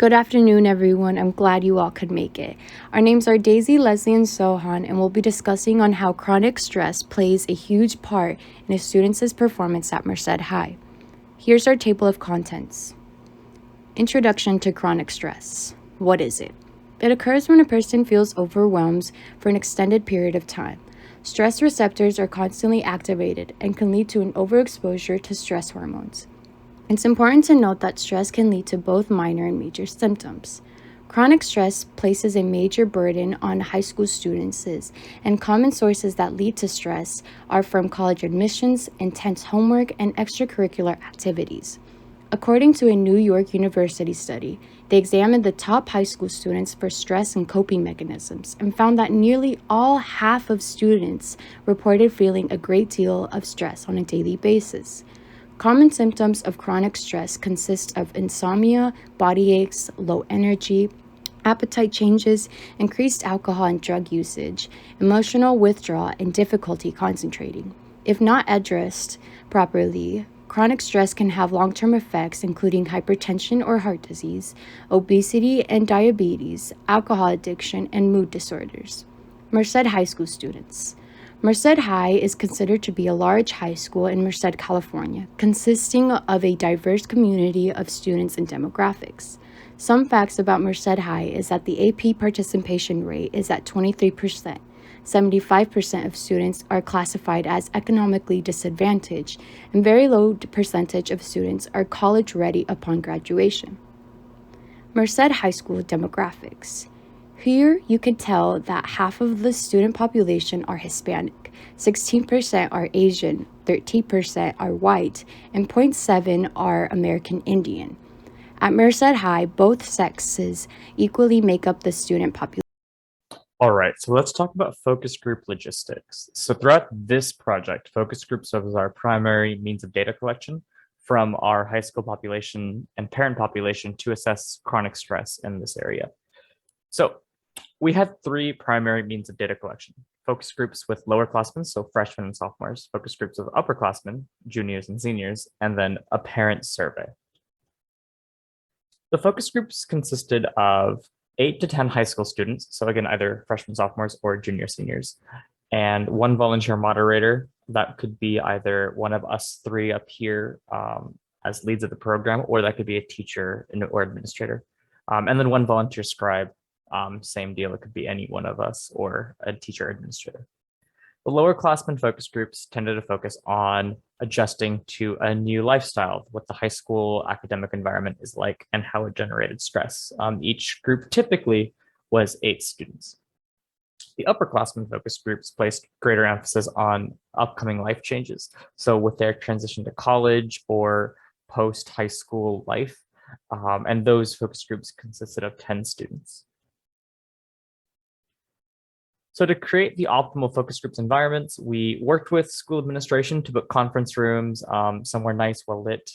Good afternoon, everyone. I'm glad you all could make it. Our names are Daisy, Leslie, and Sohan, and we'll be discussing on how chronic stress plays a huge part in a student's performance at Merced High. Here's our table of contents. Introduction to chronic stress. What is it? It occurs when a person feels overwhelmed for an extended period of time. Stress receptors are constantly activated and can lead to an overexposure to stress hormones. It's important to note that stress can lead to both minor and major symptoms. Chronic stress places a major burden on high school students, and common sources that lead to stress are from college admissions, intense homework, and extracurricular activities. According to a New York University study, they examined the top high school students for stress and coping mechanisms and found that nearly half of students reported feeling a great deal of stress on a daily basis. Common symptoms of chronic stress consist of insomnia, body aches, low energy, appetite changes, increased alcohol and drug usage, emotional withdrawal, and difficulty concentrating. If not addressed properly, chronic stress can have long-term effects including hypertension or heart disease, obesity and diabetes, alcohol addiction, and mood disorders. Merced High School students. Merced High is considered to be a large high school in Merced, California, consisting of a diverse community of students and demographics. Some facts about Merced High is that the AP participation rate is at 23%. 75% of students are classified as economically disadvantaged, and very low percentage of students are college ready upon graduation. Merced High School demographics. Here, you can tell that half of the student population are Hispanic, 16% are Asian, 13% are white, and 0.7% are American Indian. At Merced High, both sexes equally make up the student population. All right, so let's talk about focus group logistics. So throughout this project, focus group serves as our primary means of data collection from our high school population and parent population to assess chronic stress in this area. So we had three primary means of data collection: focus groups with lower classmen, so freshmen and sophomores, focus groups with upperclassmen, juniors and seniors, and then a parent survey. The focus groups consisted of 8 to 10 high school students, so again, either freshmen, sophomores, or junior seniors, and one volunteer moderator. That could be either one of us three up here as leads of the program, or that could be a teacher or administrator. And then one volunteer scribe, same deal, it could be any one of us or a teacher administrator. The lower classmen focus groups tended to focus on adjusting to a new lifestyle, what the high school academic environment is like, and how it generated stress. Each group typically was 8 students. The upperclassmen focus groups placed greater emphasis on upcoming life changes. So with their transition to college or post-high school life, and those focus groups consisted of 10 students. So to create the optimal focus groups environments, we worked with school administration to book conference rooms, somewhere nice, well lit.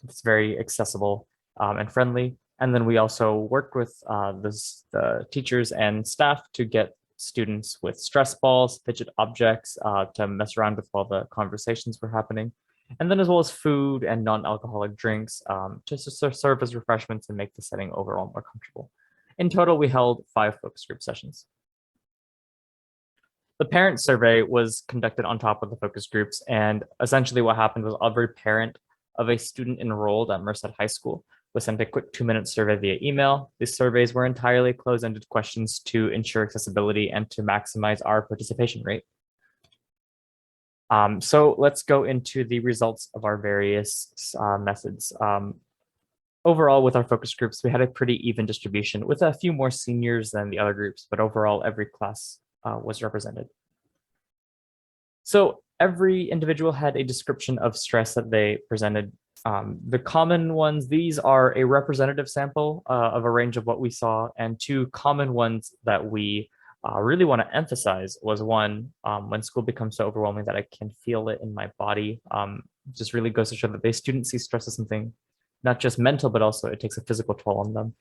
It's very accessible and friendly. And then we also worked with the teachers and staff to get students with stress balls, fidget objects to mess around with while the conversations were happening. And then as well as food and non-alcoholic drinks to serve as refreshments and make the setting overall more comfortable. In total, we held 5 focus group sessions. The parent survey was conducted on top of the focus groups, and essentially what happened was every parent of a student enrolled at Merced High School was sent a quick 2-minute survey via email. These surveys were entirely closed-ended questions to ensure accessibility and to maximize our participation rate. So let's go into the results of our various methods. Overall, with our focus groups, we had a pretty even distribution with a few more seniors than the other groups, but overall every class was represented. So every individual had a description of stress that they presented. The common ones, these are a representative sample of a range of what we saw, and 2 common ones that we really want to emphasize was one, when school becomes so overwhelming that I can feel it in my body, just really goes to show that the students see stress as something not just mental, but also it takes a physical toll on them.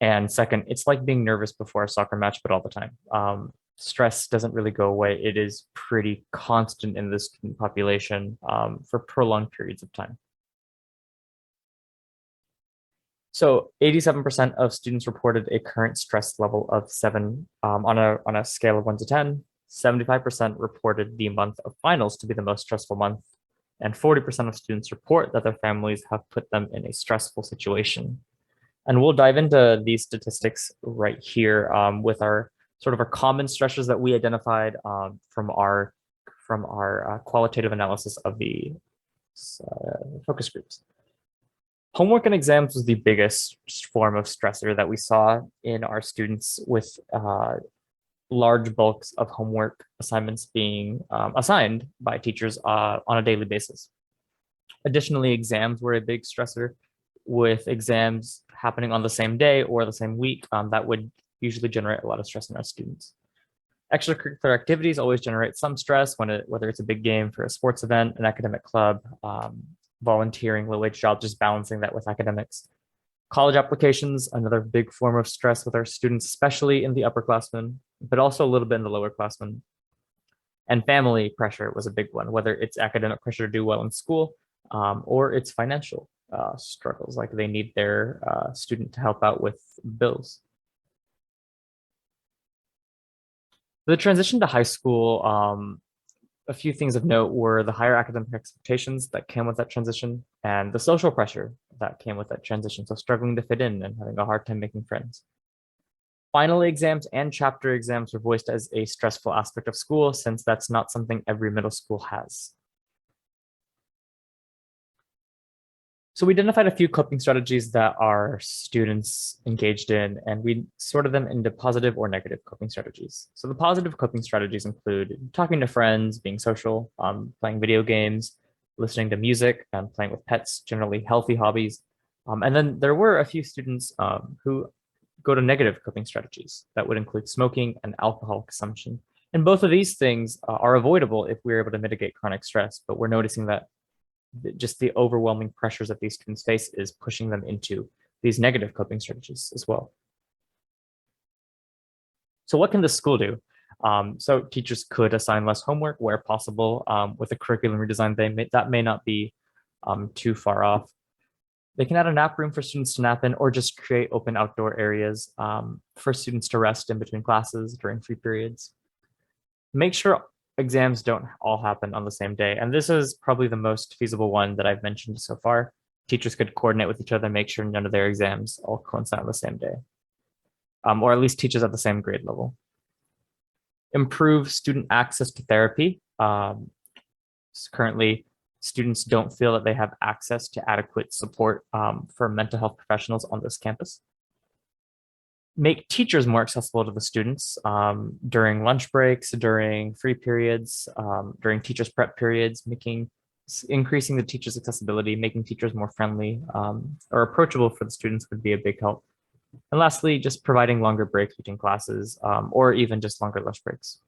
And second, it's like being nervous before a soccer match, but all the time. Stress doesn't really go away. It is pretty constant in this student population for prolonged periods of time. So 87% of students reported a current stress level of 7 on a scale of 1 to 10. 75% reported the month of finals to be the most stressful month, and 40% of students report that their families have put them in a stressful situation. And we'll dive into these statistics right here with our sort of our common stressors that we identified from our qualitative analysis of the focus groups. Homework and exams was the biggest form of stressor that we saw in our students, with large bulks of homework assignments being assigned by teachers on a daily basis. Additionally, exams were a big stressor, with exams happening on the same day or the same week. That would usually generate a lot of stress in our students. Extracurricular activities always generate some stress, whether it's a big game for a sports event, an academic club, volunteering, low-wage jobs, just balancing that with academics. College applications, another big form of stress with our students, especially in the upperclassmen, but also a little bit in the lowerclassmen. And family pressure was a big one, whether it's academic pressure to do well in school or it's financial struggles, like they need their student to help out with bills. The transition to high school, a few things of note were the higher academic expectations that came with that transition and the social pressure that came with that transition. So struggling to fit in and having a hard time making friends. Final exams and chapter exams were voiced as a stressful aspect of school, since that's not something every middle school has. So we identified a few coping strategies that our students engaged in, and we sorted them into positive or negative coping strategies. So the positive coping strategies include talking to friends, being social, playing video games, listening to music, and playing with pets, generally healthy hobbies. And then there were a few students who go to negative coping strategies that would include smoking and alcohol consumption. And both of these things are avoidable if we're able to mitigate chronic stress, but we're noticing that just the overwhelming pressures that these students face is pushing them into these negative coping strategies as well. So what can the school do? So teachers could assign less homework where possible. With a curriculum redesign, that may not be too far off. They can add a nap room for students to nap in, or just create open outdoor areas for students to rest in between classes during free periods. Make sure exams don't all happen on the same day. And this is probably the most feasible one that I've mentioned so far. Teachers could coordinate with each other, make sure none of their exams all coincide on the same day, or at least teachers at the same grade level. Improve student access to therapy. Currently, students don't feel that they have access to adequate support for mental health professionals on this campus. Make teachers more accessible to the students during lunch breaks, during free periods, during teachers prep periods, increasing the teachers' accessibility, making teachers more friendly or approachable for the students would be a big help. And lastly, just providing longer breaks between classes or even just longer lunch breaks.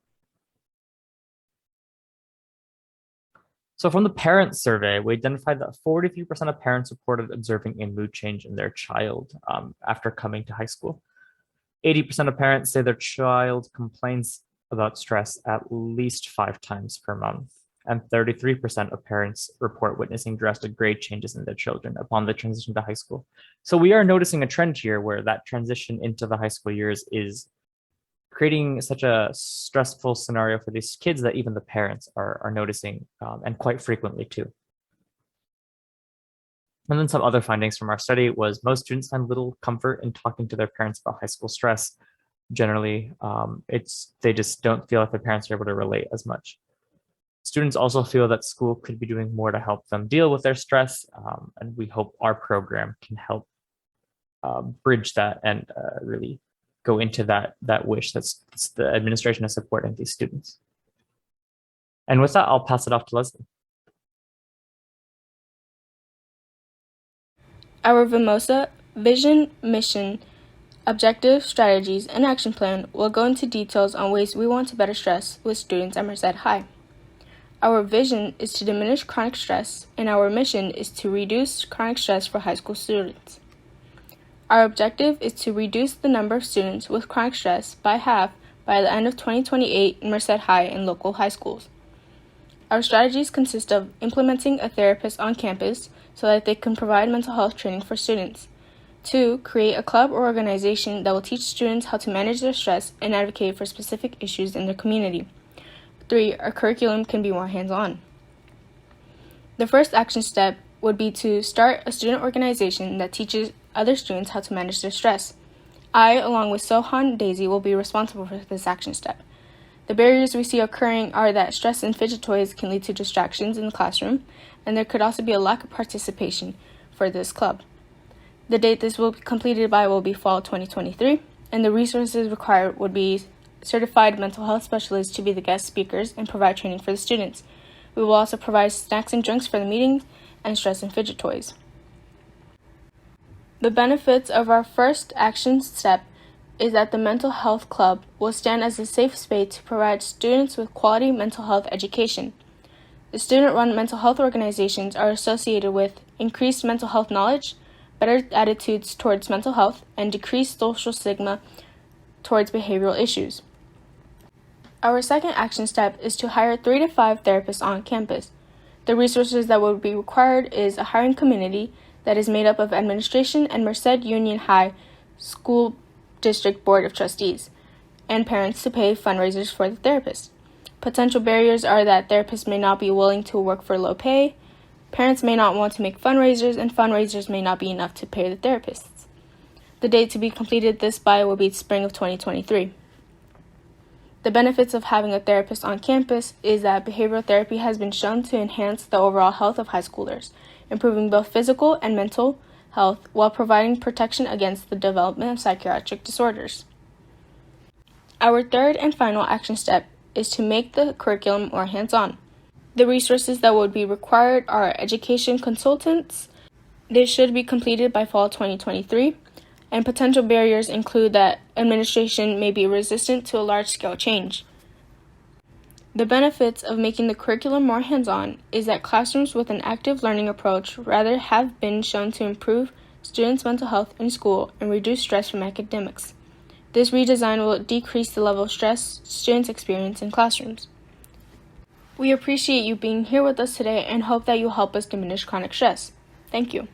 So from the parent survey, we identified that 43% of parents reported observing a mood change in their child after coming to high school. 80% of parents say their child complains about stress at least 5 times per month. And 33% of parents report witnessing drastic grade changes in their children upon the transition to high school. So we are noticing a trend here where that transition into the high school years is creating such a stressful scenario for these kids that even the parents are noticing, and quite frequently too. And then some other findings from our study was most students find little comfort in talking to their parents about high school stress. Generally, they just don't feel like their parents are able to relate as much. Students also feel that school could be doing more to help them deal with their stress, and we hope our program can help bridge that and really go into that wish that's the administration is supporting these students. And with that, I'll pass it off to Leslie. Our VIMOSA vision, mission, objective, strategies, and action plan will go into details on ways we want to better stress with students at Merced High. Our vision is to diminish chronic stress, and our mission is to reduce chronic stress for high school students. Our objective is to reduce the number of students with chronic stress by half by the end of 2028 in Merced High and local high schools. Our strategies consist of implementing a therapist on campus so that they can provide mental health training for students, 2. Create a club or organization that will teach students how to manage their stress and advocate for specific issues in their community. 3. Our curriculum can be more hands-on. The first action step would be to start a student organization that teaches other students how to manage their stress. I, along with Sohan and Daisy, will be responsible for this action step. The barriers we see occurring are that stress and fidget toys can lead to distractions in the classroom, and there could also be a lack of participation for this club. The date this will be completed by will be fall 2023, and the resources required would be certified mental health specialists to be the guest speakers and provide training for the students. We will also provide snacks and drinks for the meetings and stress and fidget toys. The benefits of our first action step is that the Mental Health Club will stand as a safe space to provide students with quality mental health education. The student-run mental health organizations are associated with increased mental health knowledge, better attitudes towards mental health, and decreased social stigma towards behavioral issues. Our second action step is to hire 3 to 5 therapists on campus. The resources that would be required is a hiring committee that is made up of administration and Merced Union High School District Board of Trustees, and parents to pay fundraisers for the therapists. Potential barriers are that therapists may not be willing to work for low pay, parents may not want to make fundraisers, and fundraisers may not be enough to pay the therapists. The date to be completed this by will be spring of 2023. The benefits of having a therapist on campus is that behavioral therapy has been shown to enhance the overall health of high schoolers, improving both physical and mental health while providing protection against the development of psychiatric disorders. Our third and final action step is to make the curriculum more hands-on. The resources that would be required are education consultants. They should be completed by fall 2023. And potential barriers include that administration may be resistant to a large-scale change. The benefits of making the curriculum more hands-on is that classrooms with an active learning approach rather have been shown to improve students' mental health in school and reduce stress from academics. This redesign will decrease the level of stress students experience in classrooms. We appreciate you being here with us today and hope that you'll help us diminish chronic stress. Thank you.